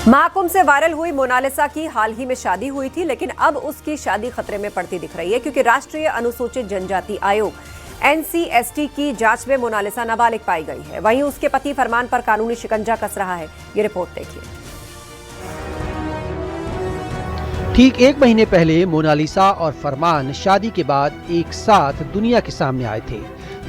महाकुंभ से वायरल हुई मोनालिसा की हाल ही में शादी हुई थी, लेकिन अब उसकी शादी खतरे में पड़ती दिख रही है क्योंकि राष्ट्रीय अनुसूचित जनजाति आयोग NCST की जांच में मोनालिसा नाबालिग पाई गई है। वहीं उसके पति फरमान पर कानूनी शिकंजा कस रहा है। ये रिपोर्ट देखिए। ठीक एक महीने पहले मोनालिसा और फरमान शादी के बाद एक साथ दुनिया के सामने आए थे।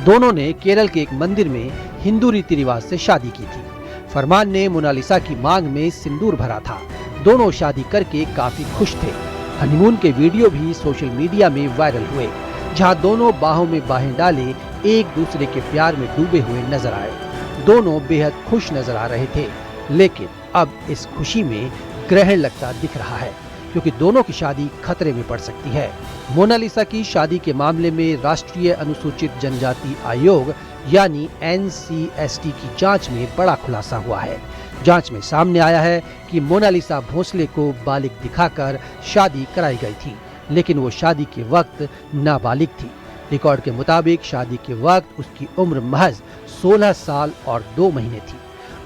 दोनों ने केरल के एक मंदिर में हिंदू रीति रिवाज से शादी की थी। फरमान ने मोनालिसा की मांग में सिंदूर भरा था। दोनों शादी करके काफी खुश थे। हनीमून के वीडियो भी सोशल मीडिया में वायरल हुए, जहां दोनों बाहों में बाहें डाले एक दूसरे के प्यार में डूबे हुए नजर आए। दोनों बेहद खुश नजर आ रहे थे, लेकिन अब इस खुशी में ग्रहण लगता दिख रहा है क्योंकि दोनों की शादी खतरे में पड़ सकती है। मोनालिसा की शादी के मामले में राष्ट्रीय अनुसूचित जनजाति आयोग यानी NCST की जांच में बड़ा खुलासा हुआ है। जांच में सामने आया है कि मोनालिसा भोसले को बालिग दिखाकर शादी कराई गई थी, लेकिन वो शादी के वक्त नाबालिग थी। रिकॉर्ड के मुताबिक शादी के वक्त उसकी उम्र महज 16 साल और 2 महीने थी।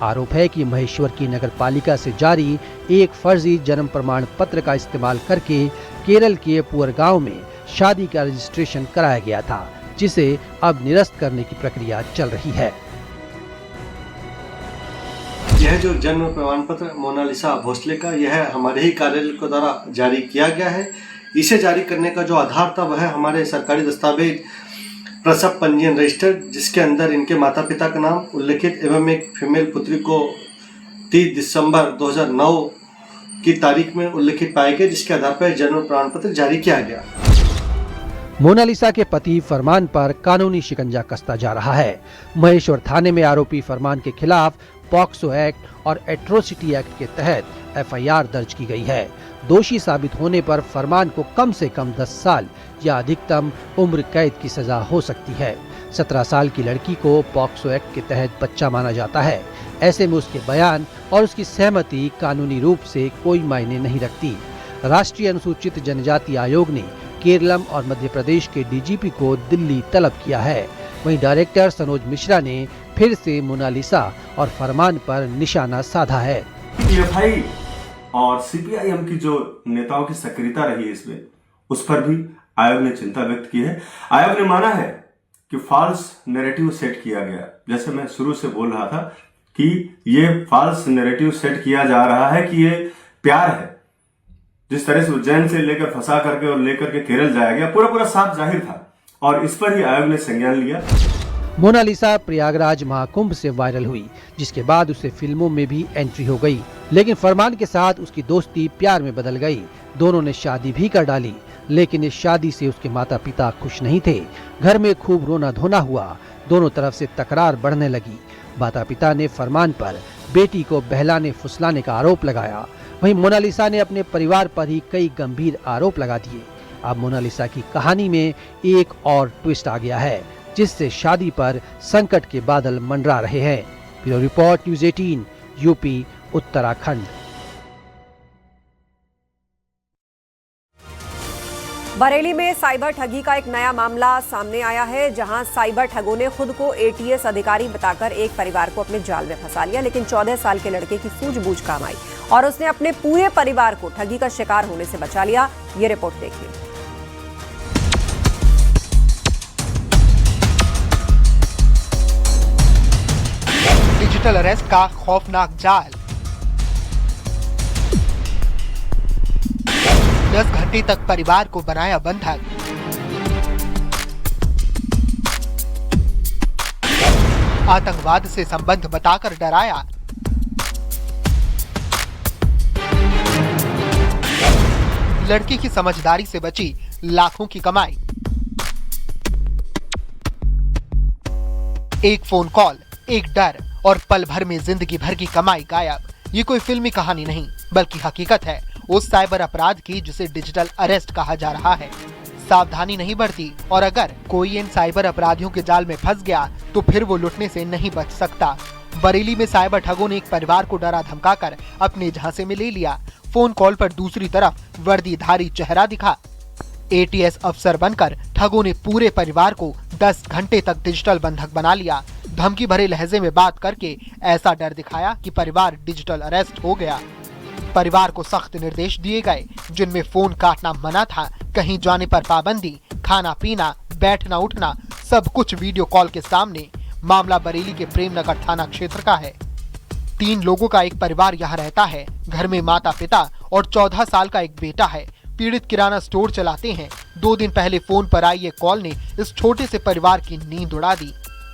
आरोप है कि महेश्वर की नगर पालिका से जारी एक फर्जी जन्म प्रमाण पत्र का इस्तेमाल करके केरल के पुअर गांव में शादी का रजिस्ट्रेशन कराया गया था, जिसे अब निरस्त करने की प्रक्रिया चल रही है। यह जो जन्म प्रमाण पत्र मोनालिसा भोसले का, यह हमारे ही कार्यालय के द्वारा जारी किया गया है। इसे जारी करने का जो आधार था वह हमारे सरकारी दस्तावेज प्रसव पंजीयन रजिस्टर, जिसके अंदर इनके माता पिता का नाम उल्लिखित एवं एक फीमेल पुत्री को 30 दिसंबर 2009 की तारीख में उल्लिखित पाए गए, जिसके आधार पर जन्म प्रमाण पत्र जारी किया गया। मोनालिसा के पति फरमान पर कानूनी शिकंजा कसता जा रहा है। महेश्वर थाने में आरोपी फरमान के खिलाफ पॉक्सो एक्ट और एट्रोसिटी एक्ट के तहत FIR दर्ज की गई है। दोषी साबित होने पर फरमान को कम से कम 10 साल या अधिकतम उम्र कैद की सजा हो सकती है। 17 साल की लड़की को पॉक्सो एक्ट के तहत बच्चा माना जाता है। ऐसे में उसके बयान और उसकी सहमति कानूनी रूप से कोई मायने नहीं रखती। राष्ट्रीय अनुसूचित जनजाति आयोग ने केरलम और मध्य प्रदेश के DGP को दिल्ली तलब किया है। वहीं डायरेक्टर सनोज मिश्रा ने फिर से मोनालिसा और फरमान पर निशाना साधा है। PFI और CPIM की जो नेताओं की सक्रियता रही है इसमें, उस पर भी आयोग ने चिंता व्यक्त की है। आयोग ने माना है कि फॉल्स नैरेटिव सेट किया गया। जैसे मैं शुरू से बोल रहा था कि ये फॉल्स नैरेटिव सेट किया जा रहा है कि ये प्यार है। जिस तरह से उज्जैन से लेकर फंसा करके और लेकर के केरल जाया गया, पूरा साफ जाहिर था और इस पर ही आयोग ने संज्ञान लिया। मोनालिसा प्रयागराज महाकुंभ से वायरल हुई, जिसके बाद उसे फिल्मों में भी एंट्री हो गई, लेकिन फरमान के साथ उसकी दोस्ती प्यार में बदल गई। दोनों ने शादी भी कर डाली, लेकिन इस शादी से उसके माता पिता खुश नहीं थे। घर में खूब रोना धोना हुआ। दोनों तरफ से तकरार बढ़ने लगी। माता पिता ने फरमान पर बेटी को बहलाने फुसलाने का आरोप लगाया। वहीं मोनालिसा ने अपने परिवार पर ही कई गंभीर आरोप लगा दिए। अब मोनालिसा की कहानी में एक और ट्विस्ट आ गया है, जिससे शादी पर संकट के बादल मंडरा रहे हैं। Bureau report, news 18, UP, Uttarakhand. Bareilly में साइबर ठगी का एक नया मामला सामने आया है, जहां साइबर ठगों ने खुद को ATS अधिकारी बताकर एक परिवार को अपने जाल में फंसा लिया। लेकिन 14 साल के लड़के की सूझबूझ काम आई और उसने अपने पूरे परिवार को ठगी का शिकार होने से बचा लिया। ये रिपोर्ट देखिए। डिजिटल अरेस्ट का खौफनाक जाल। 10 घंटे तक परिवार को बनाया बंधक। आतंकवाद से संबंध बताकर डराया। लड़की की समझदारी से बची लाखों की कमाई। एक फोन कॉल, एक डर और पल भर में जिंदगी भर की कमाई गायब। ये कोई फिल्मी कहानी नहीं, बल्कि हकीकत है उस साइबर अपराध की जिसे डिजिटल अरेस्ट कहा जा रहा है। सावधानी नहीं बरती और अगर कोई इन साइबर अपराधियों के जाल में फंस गया तो फिर वो लुटने से नहीं बच सकता। बरेली में साइबर ठगों ने एक परिवार को डरा धमकाकर अपने झांसे में ले लिया। फोन कॉल पर दूसरी तरफ वर्दीधारी चेहरा दिखा। ATS अफसर बनकर ठगों ने पूरे परिवार को 10 घंटे तक डिजिटल बंधक बना लिया। धमकी भरे लहजे में बात करके ऐसा डर दिखाया कि परिवार डिजिटल अरेस्ट हो गया। परिवार को सख्त निर्देश दिए गए, जिनमें फोन काटना मना था, कहीं जाने पर पाबंदी, खाना पीना, बैठना उठना, सब कुछ वीडियो कॉल के सामने। मामला बरेली के प्रेमनगर थाना क्षेत्र का है। 3 लोगों का एक परिवार यहाँ रहता है। घर में माता पिता और 14 साल का एक बेटा है। पीड़ित किराना स्टोर चलाते हैं। 2 दिन पहले फोन पर आई ये कॉल ने इस छोटे से परिवार की नींद उड़ा दी।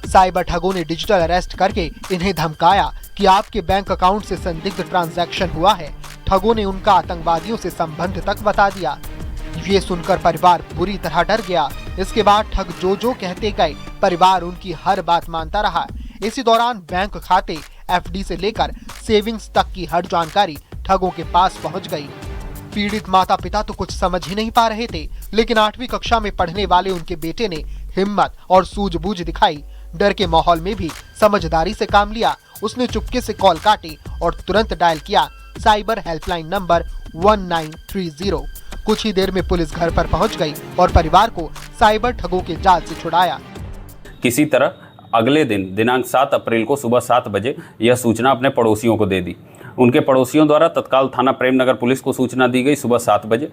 साइबर ठगों ने डिजिटल अरेस्ट करके इन्हें धमकाया कि आपके बैंक अकाउंट से संदिग्ध ट्रांजैक्शन हुआ है। ठगों ने उनका आतंकवादियों से संबंध तक बता दिया। ये सुनकर परिवार बुरी तरह डर गया। इसके बाद ठग जो कहते गए, परिवार उनकी हर बात मानता रहा। इसी दौरान बैंक खाते, एफडी से लेकर सेविंग्स तक की हर जानकारी ठगों के पास पहुंच गई। पीड़ित माता पिता तो कुछ समझ ही नहीं पा रहे थे, लेकिन 8वीं कक्षा में पढ़ने वाले उनके बेटे ने हिम्मत और सूझबूझ दिखाई। डर के माहौल में भी समझदारी से काम लिया। उसने चुपके से कॉल काटी और तुरंत डायल किया साइबर हेल्पलाइन नंबर 1930। कुछ ही देर में पुलिस घर पर पहुंच गई और परिवार को साइबर ठगों के जाल से छुड़ाया। किसी तरह अगले दिन दिनांक 7 अप्रैल को सुबह 7 बजे यह सूचना अपने पड़ोसियों को दे दी। उनके पड़ोसियों द्वारा तत्काल थाना प्रेमनगर पुलिस को सूचना दी गई। सुबह 7 बजे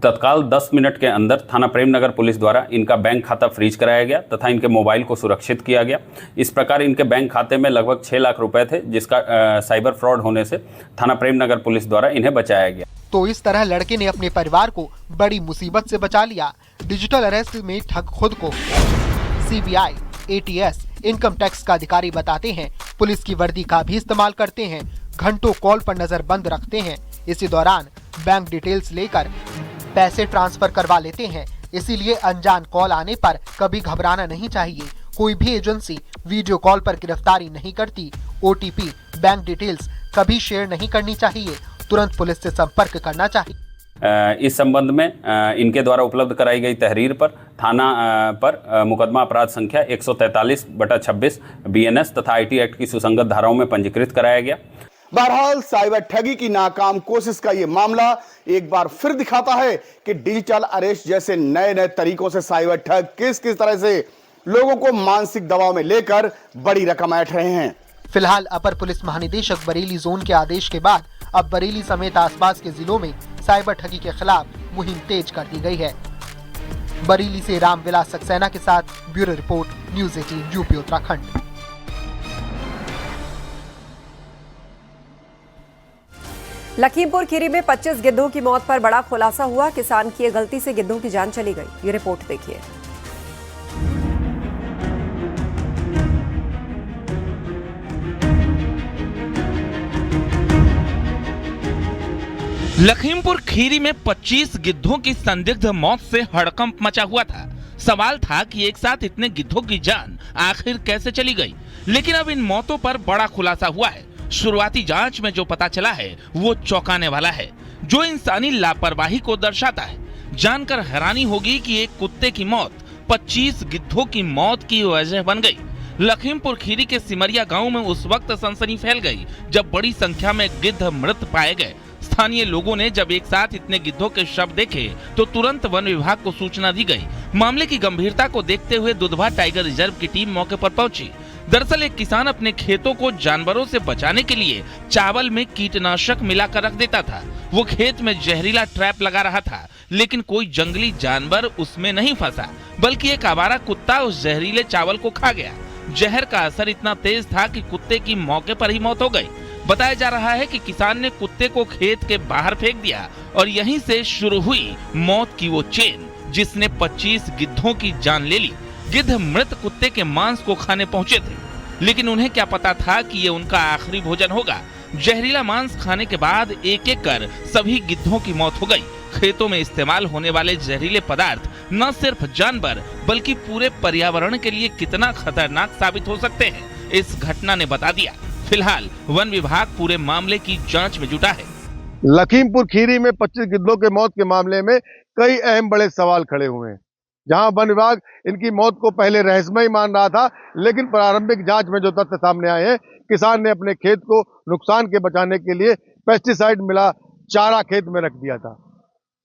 तत्काल 10 मिनट के अंदर थाना प्रेमनगर पुलिस द्वारा इनका बैंक खाता फ्रीज कराया गया तथा इनके मोबाइल को सुरक्षित किया गया। इस प्रकार इनके बैंक खाते में लगभग 6 लाख रुपए थे, जिसका साइबर फ्रॉड होने से थाना प्रेमनगर पुलिस द्वारा इन्हें बचाया गया। तो इस तरह लड़के ने अपने परिवार को बड़ी मुसीबत से बचा लिया। डिजिटल अरेस्ट में ठग खुद को सीबीआई, एटीएस, इनकम टैक्स का अधिकारी बताते हैं। पुलिस की वर्दी का भी इस्तेमाल करते हैं। घंटों कॉल पर नजर बंद रखते हैं। इसी दौरान बैंक डिटेल्स लेकर पैसे ट्रांसफर करवा लेते हैं। इसीलिए अनजान कॉल आने पर कभी घबराना नहीं चाहिए। कोई भी एजेंसी वीडियो कॉल पर गिरफ्तारी नहीं करती। ओटीपी, बैंक डिटेल्स कभी शेयर नहीं करनी चाहिए। तुरंत पुलिस से संपर्क करना चाहिए। इस संबंध में इनके द्वारा उपलब्ध कराई गई तहरीर पर थाना पर मुकदमा अपराध संख्या 143/26 बीएनएस तथा आईटी एक्ट की सुसंगत धाराओं में पंजीकृत कराया गया। बहरहाल साइबर ठगी की नाकाम कोशिश का यह मामला एक बार फिर दिखाता है कि डिजिटल अरेस्ट जैसे नए नए तरीकों से साइबर ठग किस तरह से लोगों को मानसिक दबाव में लेकर बड़ी रकम ऐंठ रहे हैं। फिलहाल अपर पुलिस महानिदेशक बरेली जोन के आदेश के बाद अब बरेली समेत आसपास के जिलों में साइबर ठगी के खिलाफ मुहिम तेज कर दी गई है। बरेली से रामविलास सक्सेना के साथ bureau report, news 18 UP Uttarakhand. Lakhimpur Kheri में 25 गिद्धों की मौत पर बड़ा खुलासा हुआ। किसान की गलती से गिद्धों की जान चली गई। ये रिपोर्ट देखिए। लखीमपुर खीरी में 25 गिद्धों की संदिग्ध मौत से हड़कंप मचा हुआ था। सवाल था कि एक साथ इतने गिद्धों की जान आखिर कैसे चली गई, लेकिन अब इन मौतों पर बड़ा खुलासा हुआ है। शुरुआती जांच में जो पता चला है वो चौंकाने वाला है, जो इंसानी लापरवाही को दर्शाता है। जानकर हैरानी होगी कि एक कुत्ते की मौत 25 गिद्धों की मौत की वजह बन गई। लखीमपुर खीरी के सिमरिया गांव में उस वक्त सनसनी फैल गई जब बड़ी संख्या में गिद्ध मृत पाए गए। स्थानीय लोगों ने जब एक साथ इतने गिद्धों के शव देखे तो तुरंत वन विभाग को सूचना दी गई। मामले की गंभीरता को देखते हुए दुधवा टाइगर रिजर्व की टीम मौके पर पहुंची। दरअसल एक किसान अपने खेतों को जानवरों से बचाने के लिए चावल में कीटनाशक मिलाकर रख देता था। वो खेत में जहरीला ट्रैप लगा रहा था, लेकिन कोई जंगली जानवर उसमें नहीं फंसा, बल्कि एक आवारा कुत्ता उस जहरीले चावल को खा गया। जहर का असर इतना तेज था कि कुत्ते की मौके पर ही मौत हो गई। बताया जा रहा है कि किसान ने कुत्ते को खेत के बाहर फेंक दिया और यहीं से शुरू हुई मौत की वो चेन, जिसने 25 गिद्धों की जान ले ली। गिद्ध मृत कुत्ते के मांस को खाने पहुंचे थे, लेकिन उन्हें क्या पता था कि ये उनका आखिरी भोजन होगा। जहरीला मांस खाने के बाद एक एक कर सभी गिद्धों की मौत हो गई। खेतों में इस्तेमाल होने वाले जहरीले पदार्थ न सिर्फ जानवर बल्कि पूरे पर्यावरण के लिए कितना खतरनाक साबित हो सकते हैं, इस घटना ने बता दिया। फिलहाल वन विभाग पूरे मामले की जांच में जुटा है। लखीमपुर खीरी में 25 गिद्धों के मौत के मामले में कई अहम बड़े सवाल खड़े हुए हैं। जहां वन विभाग इनकी मौत को पहले रहस्यमय मान रहा था, लेकिन प्रारंभिक जांच में जो तथ्य सामने आए हैं, किसान ने अपने खेत को नुकसान के बचाने के लिए पेस्टिसाइड मिला चारा खेत में रख दिया था।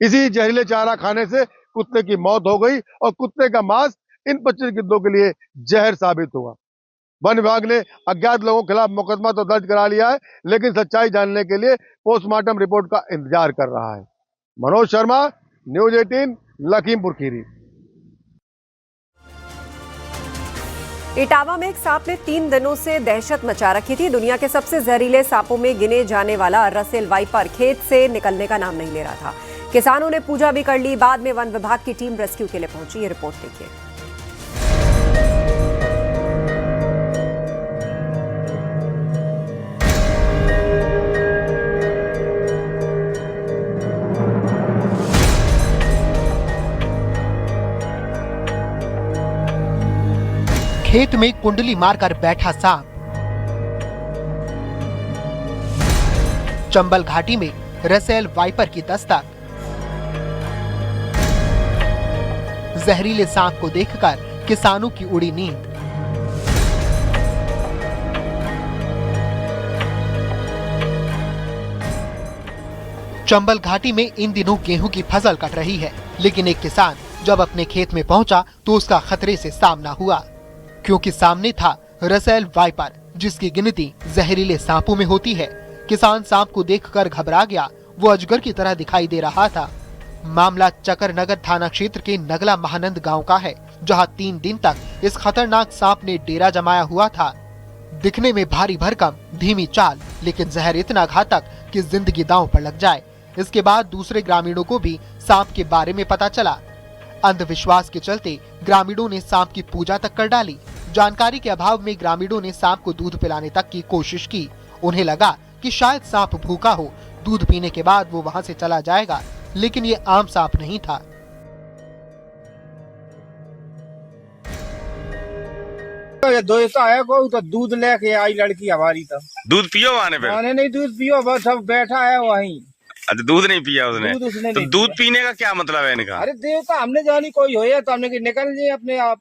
इसी जहरीले चारा खाने से कुत्ते की मौत हो गई और कुत्ते का मांस इन 25 गिद्धों के लिए जहर साबित हुआ। वन विभाग ने अज्ञात लोगों के खिलाफ मुकदमा तो दर्ज करा लिया है, लेकिन सच्चाई जानने के लिए पोस्टमार्टम रिपोर्ट का इंतजार कर रहा है। मनोज शर्मा, न्यूज 18, लखीमपुर खीरी। इटावा में एक सांप ने 3 दिनों से दहशत मचा रखी थी। दुनिया के सबसे जहरीले सांपों में गिने जाने वाला रसेल वाइपर खेत से निकलने का नाम नहीं ले रहा था। किसानों ने पूजा भी कर ली। बाद में वन विभाग की टीम रेस्क्यू के लिए पहुंची। ये रिपोर्ट देखिए। खेत में कुंडली मारकर बैठा सांप। चंबल घाटी में रसेल वाइपर की दस्तक। जहरीले सांप को देखकर किसानों की उड़ी नींद। चंबल घाटी में इन दिनों गेहूं की फसल कट रही है, लेकिन एक किसान जब अपने खेत में पहुंचा तो उसका खतरे से सामना हुआ, क्योंकि सामने था रसेल वाइपर, जिसकी गिनती जहरीले सांपों में होती है। किसान सांप को देखकर घबरा गया। वो अजगर की तरह दिखाई दे रहा था। मामला चकरनगर थाना क्षेत्र के नगला महानंद गांव का है, जहां 3 दिन तक इस खतरनाक सांप ने डेरा जमाया हुआ था। दिखने में भारी भरकम, धीमी चाल, लेकिन जहर इतना घातक कि जिंदगी दांव पर लग जाए। इसके बाद दूसरे ग्रामीणों को भी सांप के बारे में पता चला। अंधविश्वास के चलते ग्रामीणों ने सांप की पूजा तक कर डाली। जानकारी के अभाव में ग्रामीणों ने सांप को दूध पिलाने तक की कोशिश की। उन्हें लगा कि शायद सांप भूखा हो, दूध पीने के बाद वो वहां से चला जाएगा, लेकिन ये आम सांप नहीं था। दोस्त आया को तो दूध लेके आई लड़की हमारी। तो दूध पियो आने पे? मैंने नहीं दूध पियो, बस सब बैठा है वहीं। अच्छा, दूध नहीं पिया उसने? दूध उसने तो नहीं दूध पिया। पीने का क्या मतलब है इनका? अरे देवता हमने जानी कोई हो तो हमने निकल जाए अपने आप।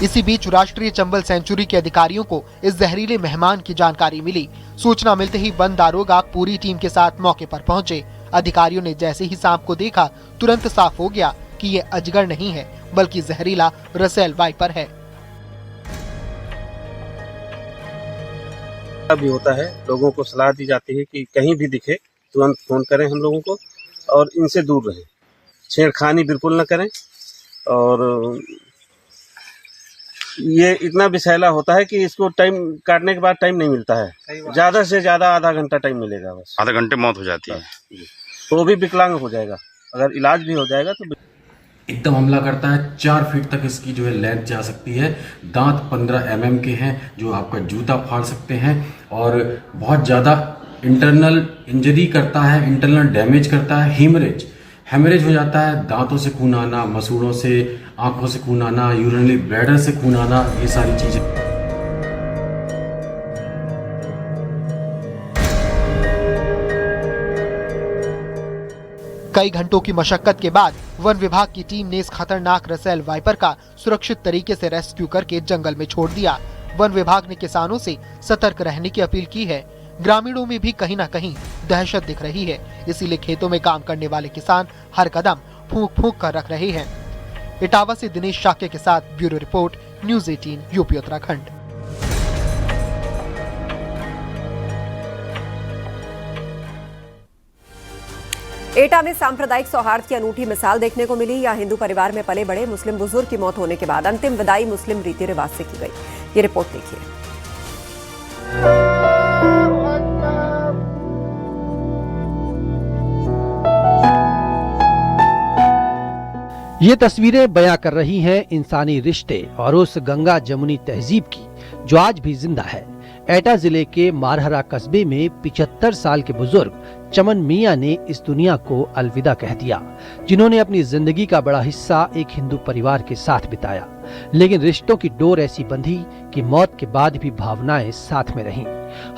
इसी बीच राष्ट्रीय चंबल सेंचुरी के अधिकारियों को इस जहरीले मेहमान की जानकारी मिली। सूचना मिलते ही वन दारोगा पूरी टीम के साथ मौके पर पहुंचे। अधिकारियों ने जैसे ही सांप को देखा, तुरंत साफ हो गया कि ये अजगर नहीं है, बल्कि जहरीला रसेल वाइपर है। भी होता है, लोगों को सलाह दी जाती है कि कहीं भी दिखे तुरंत फोन करें हम लोगों को, और इनसे दूर रहें, छेड़खानी बिल्कुल न करें। और ये इतना विषैला होता है कि इसको टाइम काटने के बाद टाइम नहीं मिलता है, ज्यादा से ज्यादा आधा घंटा टाइम मिलेगा, बस आधा घंटे मौत हो जाती है। तो वो भी विकलांग हो जाएगा। अगर इलाज भी हो जाएगा तो एकदम हमला करता है। 4 फीट तक इसकी जो है लेंथ जा सकती है। दांत 15 mm के हैं, जो आपका जूता फाड़ सकते हैं, और बहुत ज़्यादा इंटरनल इंजरी करता है, इंटरनल डैमेज करता है। हेमरेज हो जाता है, दांतों से खून आना, मसूड़ों से, आंखों से खून आना, यूरिनरी ब्लैडर से खून आना, ये सारी चीज़ें। कई घंटों की मशक्कत के बाद वन विभाग की टीम ने इस खतरनाक रसेल वाइपर का सुरक्षित तरीके से रेस्क्यू करके जंगल में छोड़ दिया। वन विभाग ने किसानों से सतर्क रहने की अपील की है। ग्रामीणों में भी कहीं न कहीं दहशत दिख रही है, इसीलिए खेतों में काम करने वाले किसान हर कदम फूंक फूंक कर रख रहे हैं। इटावा से दिनेश शाक्य के साथ bureau report, news 18 UP Uttarakhand. एटा में सांप्रदायिक सौहार्द की अनूठी मिसाल देखने को मिली। यहाँ हिंदू परिवार में पले बड़े मुस्लिम बुजुर्ग की मौत होने के बाद अंतिम विदाई मुस्लिम रीति रिवाज से की गई। ये रिपोर्ट देखिए। ये तस्वीरें बयां कर रही हैं इंसानी रिश्ते और उस गंगा जमुनी तहजीब की जो आज भी जिंदा है। एटा जिले के मारहरा कस्बे में 75 साल के बुजुर्ग चमन मियां ने इस दुनिया को अलविदा कह दिया, जिन्होंने अपनी जिंदगी का बड़ा हिस्सा एक हिंदू परिवार के साथ बिताया। लेकिन रिश्तों की डोर ऐसी बंधी कि मौत के बाद भी भावनाएं साथ में रहीं।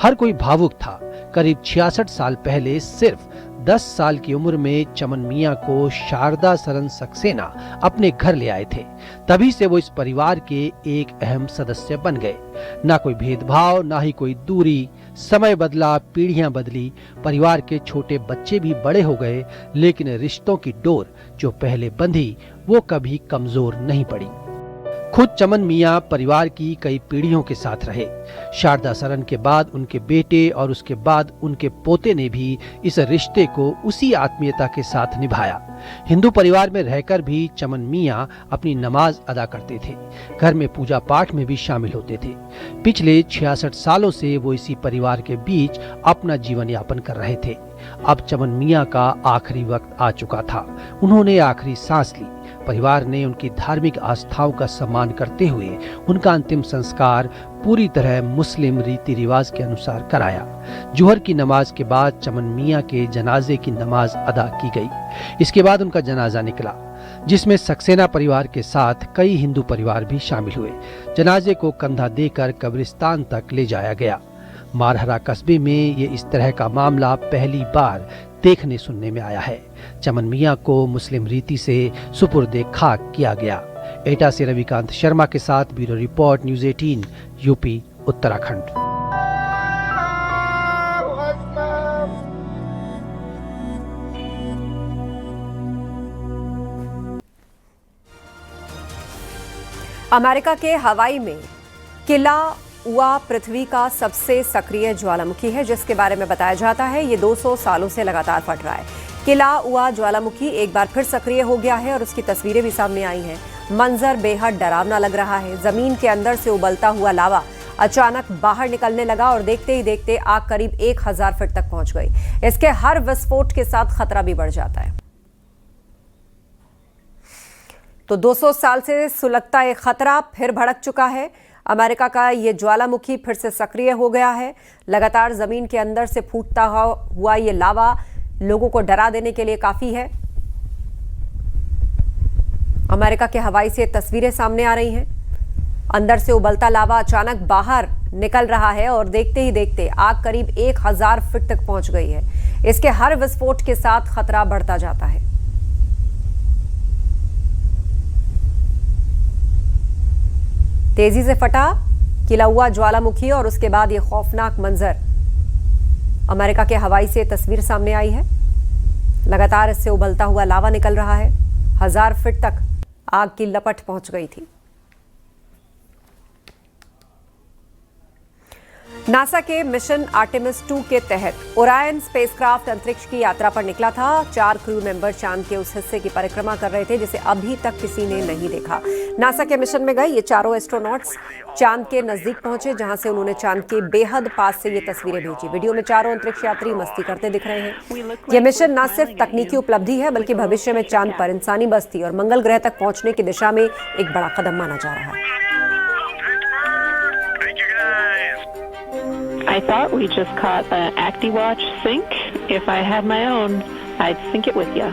हर कोई भावुक था। करीब 66 साल पहले सिर्फ 10 साल की उम्र में चमन मियां को शारदा सरन सक्सेना अपने घर ले आए थे। तभी से वो इस परिवार के एक अहम सदस्य बन गए। ना कोई भेदभाव, ना ही कोई दूरी। समय बदला, पीढ़ियां बदली, परिवार के छोटे बच्चे भी बड़े हो गए, लेकिन रिश्तों की डोर जो पहले बंधी वो कभी कमजोर नहीं पड़ी। खुद चमन मियां परिवार की कई पीढ़ियों के साथ रहे। शारदा सरन के बाद उनके बेटे और उसके बाद उनके पोते ने भी इस रिश्ते को उसी आत्मीयता के साथ निभाया। हिंदू परिवार में रहकर भी चमन मियां अपनी नमाज अदा करते थे, घर में पूजा पाठ में भी शामिल होते थे। पिछले 66 सालों से वो इसी परिवार के बीच अपना जीवन यापन कर रहे थे। अब चमन मियां का आखिरी वक्त आ चुका था। उन्होंने आखिरी सांस ली। परिवार ने उनकी धार्मिक आस्थाओं का सम्मान करते हुए उनका अंतिम संस्कार पूरी तरह मुस्लिम रीति रिवाज के अनुसार कराया। जोहर की नमाज के बाद चमन मियां के जनाजे की नमाज अदा की गई। इसके बाद उनका जनाजा निकला, जिसमें सक्सेना परिवार के साथ कई हिंदू परिवार भी शामिल हुए। जनाजे को कंधा देकर कब्रिस्तान तक ले जाया गया। मारहरा कस्बे में ये इस तरह का मामला पहली बार देखने सुनने में आया है। चमन मियां को मुस्लिम रीति से सुपुर्दे खाक किया गया। एटा से रविकांत शर्मा के साथ bureau report, news 18, UP, Uttarakhand. America के हवाई में किलाउआ पृथ्वी का सबसे सक्रिय ज्वालामुखी है, जिसके बारे में बताया जाता है ये 200 सालों से लगातार फट रहा है। किलाउआ ज्वालामुखी एक बार फिर सक्रिय हो गया है और उसकी तस्वीरें भी सामने आई हैं। मंजर बेहद डरावना लग रहा है। जमीन के अंदर से उबलता हुआ लावा अचानक बाहर निकलने लगा और देखते ही देखते आग करीब 1000 फीट तक पहुंच गई। इसके हर विस्फोट के साथ खतरा भी बढ़ जाता है। तो 200 साल से सुलगता एक खतरा फिर भड़क चुका है। अमेरिका का ये ज्वालामुखी फिर से सक्रिय हो गया है। लगातार जमीन के अंदर से फूटता हुआ ये लावा लोगों को डरा देने के लिए काफी है। अमेरिका के हवाई से तस्वीरें सामने आ रही हैं। अंदर से उबलता लावा अचानक बाहर निकल रहा है और देखते ही देखते आग करीब 1000 फीट तक पहुंच गई है। इसके हर विस्फोट के साथ खतरा बढ़ता जाता है। तेजी से फटा किलाउआ ज्वालामुखी और उसके बाद यह खौफनाक मंजर अमेरिका के हवाई से तस्वीर सामने आई है। लगातार इससे उबलता हुआ लावा निकल रहा है। 1000 फीट तक आग की लपट पहुंच गई थी। नासा के मिशन आर्टेमिस 2 के तहत ओरायन स्पेसक्राफ्ट अंतरिक्ष की यात्रा पर निकला था। 4 क्रू मेंबर चांद के उस हिस्से की परिक्रमा कर रहे थे जिसे अभी तक किसी ने नहीं देखा। नासा के मिशन में गए ये चारों एस्ट्रोनॉट्स चांद के नजदीक पहुंचे, जहां से उन्होंने चांद के बेहद पास से ये तस्वीरें भेजी। वीडियो में चारों अंतरिक्ष यात्री मस्ती करते दिख रहे हैं। यह मिशन न सिर्फ तकनीकी उपलब्धि है बल्कि भविष्य में चांद पर इंसानी बस्ती और मंगल ग्रह तक पहुंचने की दिशा में एक बड़ा कदम माना जा रहा है। I thought we just caught an ActiWatch sync. If I had my own, I'd sync it with you.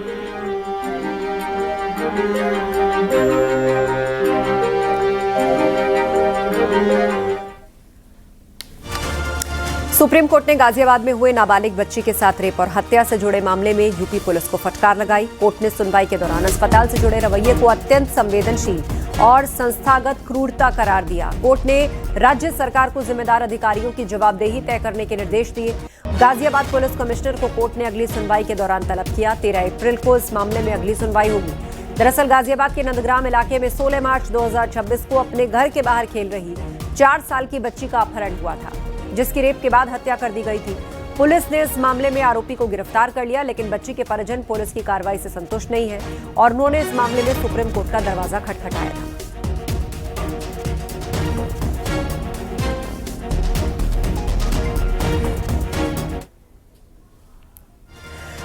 Supreme court ने गाजियाबाद में हुए नाबालिग बच्ची के साथ रेप और हत्या से जुड़े मामले में यूपी पुलिस को फटकार लगाई। कोर्ट ने सुनवाई के दौरान अस्पताल से जुड़े रवैये को अत्यंत संवेदनशील और संस्थागत क्रूरता करार दिया। कोर्ट ने राज्य सरकार को जिम्मेदार अधिकारियों की जवाबदेही तय करने के निर्देश दिए। गाजियाबाद पुलिस कमिश्नर को कोर्ट ने अगली सुनवाई के दौरान तलब किया। 13 अप्रैल को इस मामले में अगली सुनवाई होगी। दरअसल गाजियाबाद के नंदग्राम इलाके में 16 मार्च 2026 को अपने घर के बाहर खेल रही 4 साल की बच्ची का अपहरण हुआ था, जिसकी रेप के बाद हत्या कर दी गई थी। पुलिस ने इस मामले में आरोपी को गिरफ्तार कर लिया, लेकिन बच्ची के परिजन पुलिस की कार्रवाई से संतुष्ट नहीं है और उन्होंने इस मामले में सुप्रीम कोर्ट का दरवाजा खटखटाया था।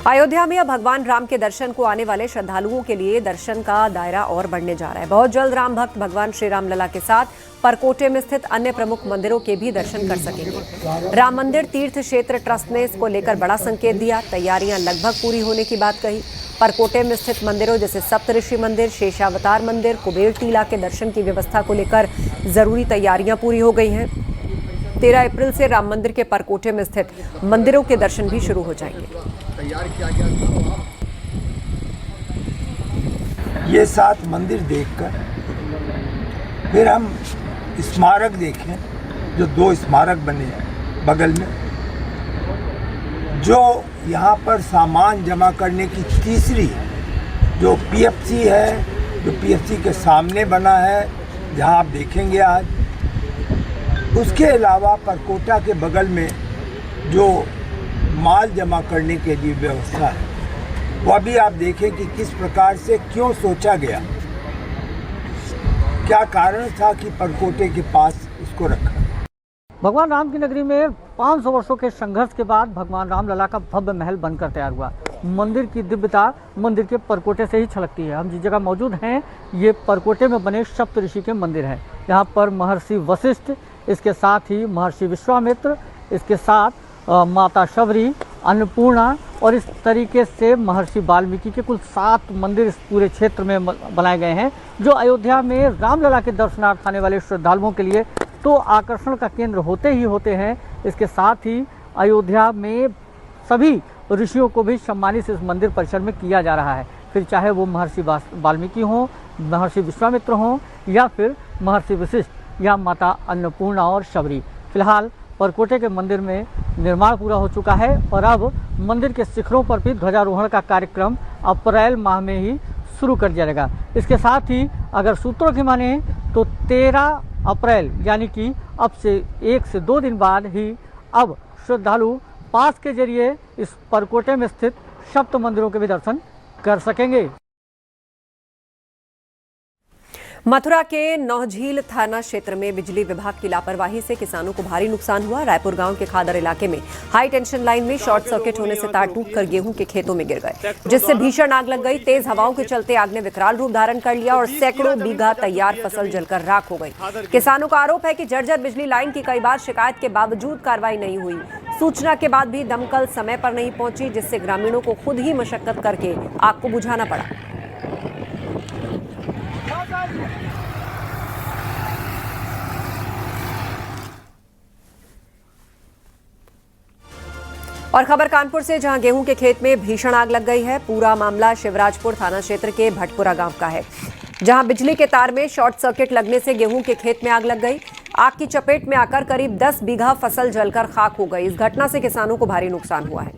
अयोध्या में अब भगवान राम के दर्शन को आने वाले श्रद्धालुओं के लिए दर्शन का दायरा और बढ़ने जा रहा है। बहुत जल्द राम भक्त भगवान श्री राम लला के साथ परकोटे में स्थित अन्य प्रमुख मंदिरों के भी दर्शन कर सकेंगे। राम मंदिर तीर्थ क्षेत्र ट्रस्ट ने इसको लेकर बड़ा संकेत दिया। तैयारियां लगभग पूरी होने की बात कही। परकोटे में स्थित मंदिरों जैसे सप्तऋषि मंदिर, शेषावतार मंदिर, कुबेर टीला के दर्शन की व्यवस्था को लेकर जरूरी तैयारियां पूरी हो गई हैं। 13 अप्रैल से राम मंदिर के परकोटे में स्थित मंदिरों के दर्शन भी शुरू हो जाएंगे। तैयार किया गया। ये 7 मंदिर देखकर फिर हम स्मारक देखें, जो 2 स्मारक बने हैं बगल में, जो यहाँ पर सामान जमा करने की तीसरी जो पीएफसी है, जो पीएफसी के सामने बना है, जहां आप देखेंगे आज। उसके अलावा परकोटा के बगल में जो माल जमा करने के लिए व्यवस्था है, वह भी आप देखें कि किस प्रकार से क्यों सोचा गया, क्या कारण था कि परकोटे के पास इसको रखा। भगवान राम की नगरी में 500 वर्षों के संघर्ष के बाद भगवान रामलला का भव्य महल बनकर तैयार हुआ। मंदिर की दिव्यता मंदिर के परकोटे से ही छलकती है। हम जिस जगह मौजूद हैं ये परकोटे में बने सप्तऋषि के मंदिर है। यहाँ पर महर्षि वशिष्ठ, इसके साथ ही महर्षि विश्वामित्र, इसके साथ माता शबरी, अन्नपूर्णा और इस तरीके से महर्षि वाल्मीकि के कुल 7 मंदिर इस पूरे क्षेत्र में बनाए गए हैं, जो अयोध्या में रामलला के दर्शनार्थ आने वाले श्रद्धालुओं के लिए तो आकर्षण का केंद्र होते ही होते हैं। इसके साथ ही अयोध्या में सभी ऋषियों को भी सम्मानित इस मंदिर परिसर में किया जा रहा है, फिर चाहे वो महर्षि वाल्मीकि हों, महर्षि विश्वामित्र हों या फिर महर्षि वशिष्ठ या माता अन्नपूर्णा और शबरी। फिलहाल परकोटे के मंदिर में निर्माण पूरा हो चुका है और अब मंदिर के शिखरों पर भी ध्वजारोहण का कार्यक्रम अप्रैल माह में ही शुरू कर दिया जाएगा। इसके साथ ही अगर सूत्रों की माने तो 13 अप्रैल यानी कि अब से 1 से 2 दिन बाद ही अब श्रद्धालु पास के जरिए इस परकोटे में स्थित सप्त मंदिरों के भी दर्शन कर सकेंगे। मथुरा के नौझील थाना क्षेत्र में बिजली विभाग की लापरवाही से किसानों को भारी नुकसान हुआ। रायपुर गांव के खादर इलाके में हाई टेंशन लाइन में शॉर्ट सर्किट होने से तार टूटकर गेहूं के खेतों में गिर गए, जिससे भीषण आग लग गई। तेज हवाओं के चलते आग ने विकराल रूप धारण कर लिया और सैकड़ों बीघा तैयार फसल जलकर राख हो गई। किसानों का आरोप है कि जर्जर बिजली लाइन की कई बार शिकायत के बावजूद कार्रवाई नहीं हुई। सूचना के बाद भी दमकल समय पर नहीं पहुंची, जिससे ग्रामीणों को खुद ही मशक्कत करके आग को बुझाना पड़ा। और खबर कानपुर से, जहां गेहूं के खेत में भीषण आग लग गई है। पूरा मामला शिवराजपुर थाना क्षेत्र के भटपुरा गांव का है, जहां बिजली के तार में शॉर्ट सर्किट लगने से गेहूं के खेत में आग लग गई। आग की चपेट में आकर करीब 10 बीघा फसल जलकर खाक हो गई। इस घटना से किसानों को भारी नुकसान हुआ है।